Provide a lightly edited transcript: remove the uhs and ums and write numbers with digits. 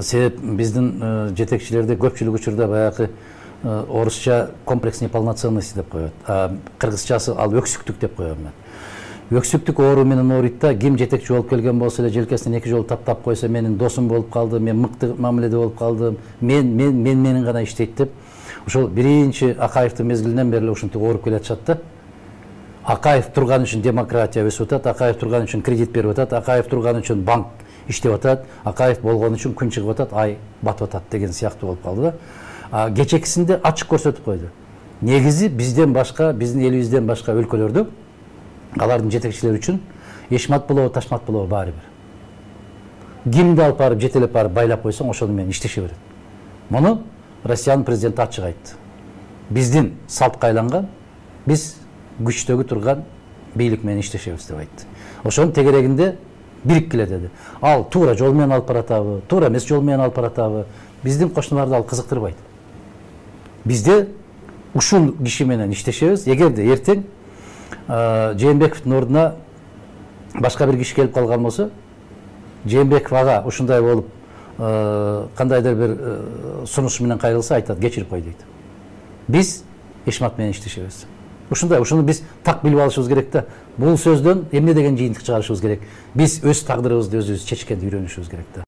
себеп биздин жетекчилерде көпчүлүк учурда баягы орусча комплекс неполноценности деп коет. Кыргызчасы ал өксүктүк деп коем мен. Өксүктүк оору менен ооруйт да, ким жетекчи болуп келген болсо эле желкесинен 2 жолу таптап койсо, менин досум болуп калды, мен мыкты мамиледе болуп калдым, менин гана иштейт деп. Ошол биринчи Акаевдин мезгилинен бери ушинтип ооруп келатышат да. Акаев турган үчүн демократия өсүп атат, Акаев турган үчүн кредит берип атат, Акаев турган үчүн банк иштеп атат, Акаев болгон үчүн күн чыгып атат, ай батып атат деген сыяктуу болуп калды да. Кечекисинде ачык көрсөтүп койду. Негизи бизден башка, биздин элибизден башка өлкөлөрдө алардын жетекчилери үчүн эшмат болобу, ташмат болобу баары бир. Кимди алып барып жетелеп барып байлап койсоң, ошону менен иштеше берет. Муну Россиянын президенти ачык айтты. Биздин салтка айланган, биз күчтөгү турган бийлик менен иштешебиз деп айтты. Ошонун тегерегинде бириккиле деди. Ал туура жол менен алып баратабы, туура эмес жол менен алып баратабы, биздин кошуналарды ал кызыктырбайт. Бизде ушул киши менен иштешебиз. Эгерде эртең Жээнбековдун ордуна башка бир киши келип калган болсо, Жээнбеков ага ушундай болуп кандайдыр бир сунуш менен кайрылса, айтат, кечирип кой дейт. Биз эшмат менен иштешебиз. Ушундай, ушуну биз так билип алышыбыз керек да. Бул сөздөн эмне деген жыйынтык чыгарышыбыз керек? Биз өз тагдырыбызды өзүбүз чечкенди үйрөнүшүбүз керек да.